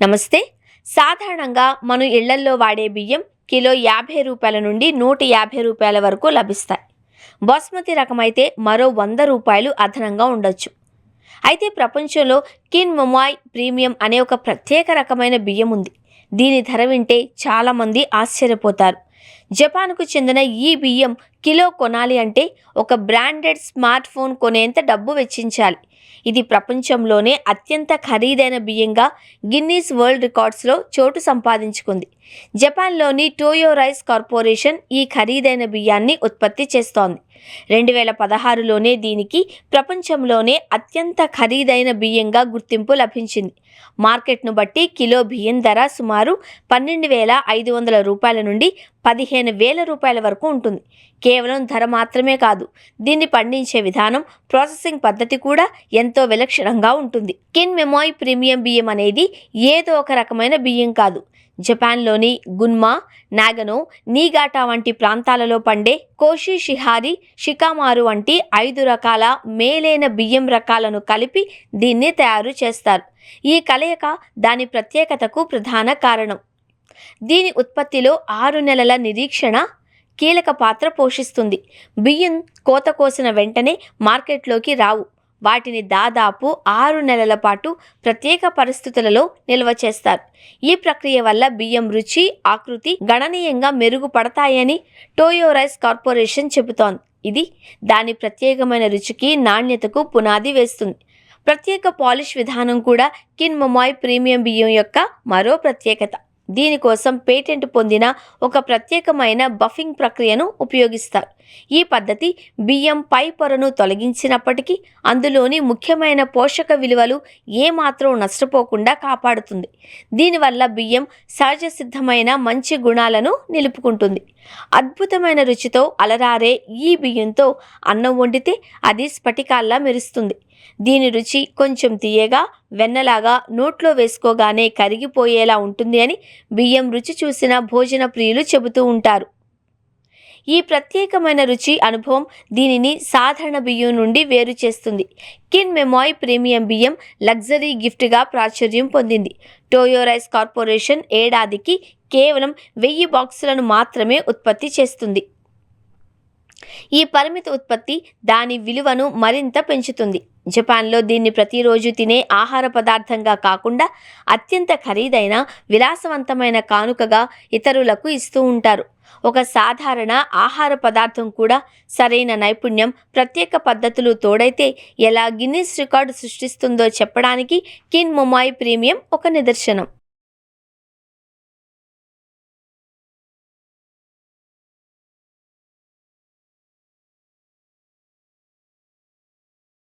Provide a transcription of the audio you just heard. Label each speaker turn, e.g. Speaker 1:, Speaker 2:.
Speaker 1: నమస్తే. సాధారణంగా మనం ఇళ్లల్లో వాడే బియ్యం కిలో 50 రూపాయల నుండి 150 రూపాయల వరకు లభిస్తాయి. బాస్మతి రకమైతే మరో 100 రూపాయలు అదనంగా ఉండొచ్చు. అయితే ప్రపంచంలో కిన్ మొమాయ్ ప్రీమియం అనే ఒక ప్రత్యేక రకమైన బియ్యం ఉంది. దీని ధర వింటే చాలామంది ఆశ్చర్యపోతారు. జపాన్కు చెందిన ఈ బియ్యం కిలో కొనాలి అంటే ఒక బ్రాండెడ్ స్మార్ట్ ఫోన్ కొనేంత డబ్బు వెచ్చించాలి. ఇది ప్రపంచంలోనే అత్యంత ఖరీదైన బియ్యంగా గిన్నీస్ వరల్డ్ రికార్డ్స్లో చోటు సంపాదించుకుంది. జపాన్లోని టోయో రైస్ కార్పొరేషన్ ఈ ఖరీదైన బియ్యాన్ని ఉత్పత్తి చేస్తోంది. 2016లోనే దీనికి ప్రపంచంలోనే అత్యంత ఖరీదైన బియ్యంగా గుర్తింపు లభించింది. మార్కెట్ను బట్టి కిలో బియ్యం ధర సుమారు 12,500 రూపాయల నుండి 15,000 రూపాయల వరకు ఉంటుంది. కేవలం ధర మాత్రమే కాదు, దీన్ని పండించే విధానం, ప్రాసెసింగ్ పద్ధతి కూడా ఎంతో విలక్షణంగా ఉంటుంది. కిన్ మొమాయ్ ప్రీమియం బియ్యం అనేది ఏదో ఒక రకమైన బియ్యం కాదు. జపాన్లోని గున్మా, నాగనో, నీగాటా వంటి ప్రాంతాలలో పండే కోషి షిహారి, షికామారు వంటి 5 రకాల మేలైన బియ్యం రకాలను కలిపి దీన్ని తయారు చేస్తారు. ఈ కలయిక దాని ప్రత్యేకతకు ప్రధాన కారణం. దీని ఉత్పత్తిలో 6 నెలల నిరీక్షణ కీలక పాత్ర పోషిస్తుంది. బియ్యం కోత కోసిన వెంటనే మార్కెట్లోకి రావు. వాటిని దాదాపు 6 నెలల పాటు ప్రత్యేక పరిస్థితులలో నిల్వ చేస్తారు. ఈ ప్రక్రియ వల్ల బియ్యం రుచి, ఆకృతి గణనీయంగా మెరుగుపడతాయని టోయో రైస్ కార్పొరేషన్ చెబుతోంది. ఇది దాని ప్రత్యేకమైన రుచికి, నాణ్యతకు పునాది వేస్తుంది. ప్రత్యేక పాలిష్ విధానం కూడా కిన్ మొమాయ్ ప్రీమియం బియ్యం యొక్క మరో ప్రత్యేకత. దీనికోసం పేటెంట్ పొందిన ఒక ప్రత్యేకమైన బఫింగ్ ప్రక్రియను ఉపయోగిస్తారు. ఈ పద్ధతి బియ్యం పై పొరను తొలగించినప్పటికీ అందులోని ముఖ్యమైన పోషక విలువలు ఏమాత్రం నష్టపోకుండా కాపాడుతుంది. దీనివల్ల బియ్యం సహజ సిద్ధమైన మంచి గుణాలను నిలుపుకుంటుంది. అద్భుతమైన రుచితో అలరారే ఈ బియ్యంతో అన్నం వండితే అది స్ఫటికాల్లా మెరుస్తుంది. దీని రుచి కొంచెం తీయగా, వెన్నలాగా నోట్లో వేసుకోగానే కరిగిపోయేలా ఉంటుంది అని బియ్యం రుచి చూసిన భోజన ప్రియులు చెబుతూ ఉంటారు. ఈ ప్రత్యేకమైన రుచి అనుభవం దీనిని సాధారణ బియ్యం నుండి వేరు చేస్తుంది. కిన్ మొమాయ్ ప్రీమియం బియ్యం లగ్జరీ గిఫ్ట్గా ప్రాచుర్యం పొందింది. టోయో రైస్ కార్పొరేషన్ ఏడాదికి కేవలం 1000 బాక్సులను మాత్రమే ఉత్పత్తి చేస్తుంది. ఈ పరిమిత ఉత్పత్తి దాని విలువను మరింత పెంచుతుంది. జపాన్లో దీన్ని ప్రతిరోజు తినే ఆహార పదార్థంగా కాకుండా అత్యంత ఖరీదైన, విలాసవంతమైన కానుకగా ఇతరులకు ఇస్తూ ఉంటారు. ఒక సాధారణ ఆహార పదార్థం కూడా సరైన నైపుణ్యం, ప్రత్యేక పద్ధతులు తోడైతే ఎలా గిన్నిస్ రికార్డు సృష్టిస్తుందో చెప్పడానికి కిన్ మొమాయ్ ప్రీమియం ఒక నిదర్శనం.